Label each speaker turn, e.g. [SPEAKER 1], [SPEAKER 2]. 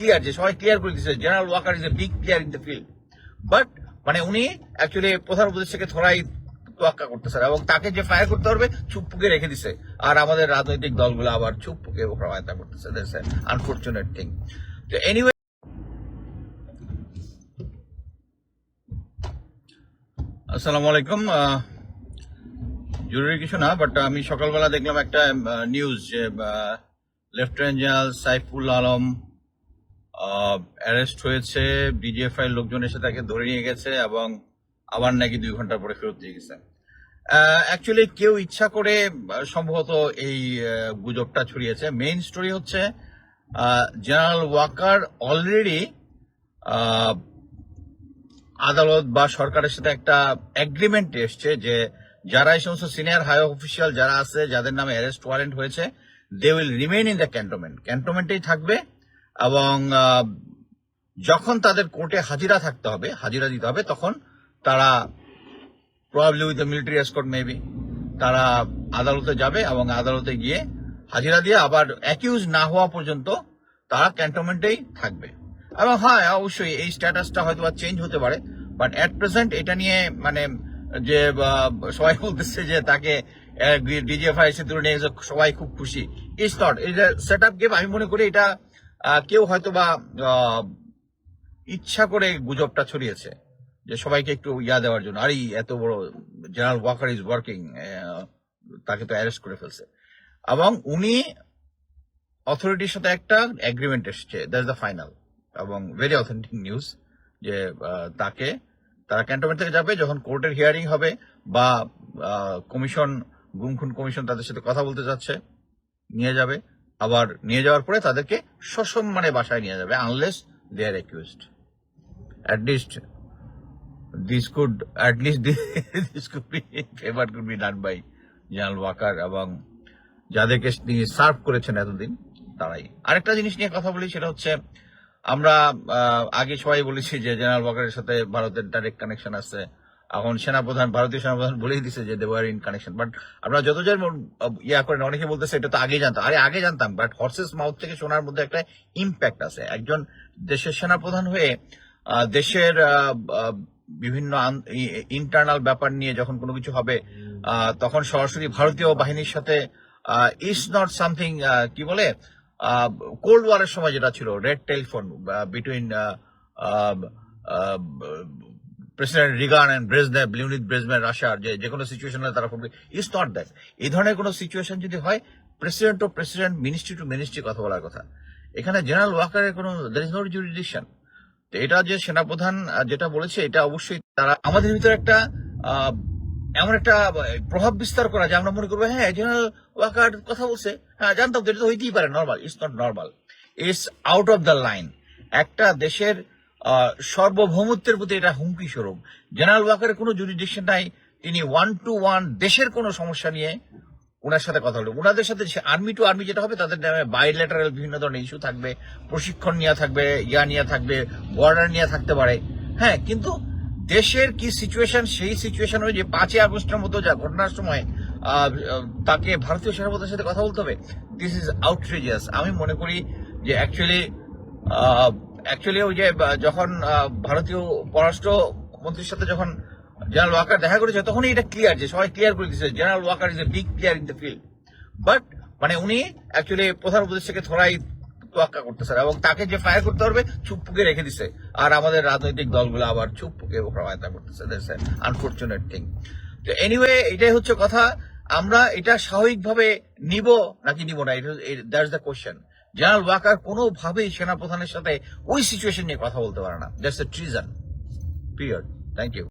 [SPEAKER 1] Clear, যে সবাই clear করে দিচ্ছে general Walker is a big player in the field, but মানে উনি অ্যাকচুয়ালি প্রধান উপদেষ্টাকে থোড়াই তোয়াক্কা করতেছে এবং তাকে যে ফায়ার করতে পারবে চুপপুকে রেখে দিছে, আর আমাদের রাজনৈতিক দলগুলো আবার চুপপুকে সহায়তা করতেছে। That's a unfortunate thing. তো এনিওয়ে, আসসালামু আলাইকুম। জরুরি কিছু না, বাট আমি সকালবেলা দেখলাম একটা নিউজ যে lieutenant general Saiful Alam arrest হয়েছে, ডিজিএফআই লোকজন এসে তাকে ধরে নিয়ে গেছে এবং আবার নাকি 2 ঘন্টা পরে ফেরত দিয়ে গেছে। অ্যাকচুয়ালি কেউ ইচ্ছা করে সম্ভবত এই গুজবটা ছড়িয়েছে। মেইন স্টোরি হচ্ছে জেনারেল ওয়াকার অলরেডি আদালত বা সরকারের সাথে একটা এগ্রিমেন্ট এসছে যে যারা এই সমস্ত সিনিয়র হাই অফিসিয়াল যারা আছে, যাদের নামে অ্যারেস্ট ওয়ারেন্ট হয়েছে, they will remain in the ক্যান্টনমেন্টেই থাকবে এবং যখন তাদের কোর্টে হাজিরা দিতে হবে, তখন তারা probably with the military escort maybe তারা আদালতে যাবে এবং আদালতে গিয়ে হাজিরা দিয়ে আবার অ্যাকিউজ না হওয়া পর্যন্ত তারা ক্যান্টনমেন্টেই থাকবে। এবং হ্যাঁ, অবশ্যই এই স্ট্যাটাসটা হয়তো চেঞ্জ হতে পারে, বাট এট প্রেজেন্ট এটা নিয়ে মানে যে সবাই বলতেছে যে তাকে ডিজিএফআই এসে তুলে নিয়ে গেছে, সবাই খুব খুশি। ইটস নট, এটা সেট আপ গেম। আমি মনে করি এটা কেউ হয়তো বা ইচ্ছা করে গুজবটা ছড়িয়েছে যে সবাইকে একটু দেওয়ার জন্য, আর এত বড় জেনারেল ওয়াকার ইজ ওয়ার্কিং, তাকে তো অ্যারেস্ট করে ফেলছে। এবং উনি অথরিটির সাথে একটা এগ্রিমেন্ট এসছে, দ্যাটস দ্য ফাইনাল এবং ভেরি অথেন্টিক নিউজ যে তারা ক্যান্টনমেন্ট থেকে যাবে, যখন কোর্টের হিয়ারিং হবে বা গুম-খুন কমিশন তাদের সাথে কথা বলতে যাচ্ছে, নিয়ে যাবে। আবার নিয়ে যাওয়ার পরে তাদেরকে সসম্মানে বাসায় নিয়ে যাবে, unless they are accused. At least this could be favor could be done by general Walker এবং যাদেরকে তিনি সার্ভ করেছেন এতদিন তারাই। আরেকটা জিনিস নিয়ে কথা বলি, সেটা হচ্ছে আমরা আগে সবাই বলেছি যে জেনারেল ওয়াকারের সাথে ভারতের ডাইরেক্ট কানেকশন আছে। এখন ভারতীয় সেনাপ্রধান বলেই দিছে যে they were in connection, but আমরা যতজন করেন অনেকে বলতেছে এটা তো আগে জানতাম। আগে জানতাম, বাট হর্সেস মাউথ থেকে শোনার মধ্যে একটা ইম্প্যাক্ট আছে। একজন দেশের সেনাপ্রধান হয়ে দেশের বিভিন্ন ইন্টারনাল ব্যাপার নিয়ে যখন কোনো কিছু হবে, তখন সরাসরি ভারতীয় বাহিনীর সাথে ইটস নট সামথিং কি বলে কোল্ড ওয়ারের সময় যেটা ছিল, red telephone between president Reagan and Brezhnev, Leonid Brezhnev, রাশিয়ার যে কোনো সিচুয়েশনে তারা করবে। It's not that. এই ধরনের কোনো সিচুয়েশন যদি হয়, president to president, ministry to ministry কথা বলার কথা। এখানে জেনারেল ওয়াকারের কোনো দের ইজ নো জুরিডিকশন। তো এটা যে সেনাপ্রধান যেটা বলেছে, এটা অবশ্যই তারা আমাদের ভিতরে একটা এমন একটা প্রভাব বিস্তার করা যে আমরা মনে করবো হ্যাঁ জেনারেল ওয়াকার কথা বলছে, হ্যাঁ জানতাম তো, এটা তো হইতেই পারে, normal. It's not normal, it's out of the line. একটা দেশের সার্বভৌমত্বের প্রতি এটা হুমকি স্বরূপ। জেনারেল ওয়াকারের কোনো জুরিডিকশন নাই। তিনি 1-to-1 দেশের কোনো সমস্যা নিয়ে ওনার সাথে কথা বলবে। ওনাদের সাথে আর্মি টু আর্মি যেটা হবে, তাদের নামে বাইলেটারাল বিভিন্ন ধরনের ইস্যু থাকবে, প্রশিক্ষণ নিয়ে থাকবে, নিয়ে থাকবে, বর্ডার নিয়ে থাকতে পারে। হ্যাঁ, কিন্তু দেশের কি সিচুয়েশন, সেই সিচুয়েশন হয়ে যে 5ই আগস্টের মতো যা ঘটনার সময় তাকে ভারতীয় সেনাপ্রধানের সাথে কথা বলতে হবে, দিস ইজ আউটরেজিয়াস। আমি মনে করি যে অ্যাকচুয়ালি ওই যে যখন ভারতীয় পররাষ্ট্র মন্ত্রীর সাথে যখন জেনারেল ওয়াকার দেখা করেছে, তখনই এটা ক্লিয়ার, যে সবাই ক্লিয়ার করে দিচ্ছে general Walker is a big player in the field, but মানে উনি অ্যাকচুয়ালি প্রধান উপদেষ্টাকে থোড়াই তোয়াক্কা করতেছে এবং তাকে যে ফায়ার করতে পারবে চুপপুকে রেখে দিছে, আর আমাদের রাজনৈতিক দলগুলো আবার চুপপুকে সহায়তা করতেছে। That's a unfortunate thing. তো এনিওয়ে, এটাই হচ্ছে কথা। আমরা এটা স্বাভাবিকভাবে নিব নাকি নিব না, that's the question. General Walker কোনোভাবেই সেনাপ্রধানের সাথে ওই সিচুয়েশন নিয়ে কথা বলতে পারে না। That's a treason, period. Thank you.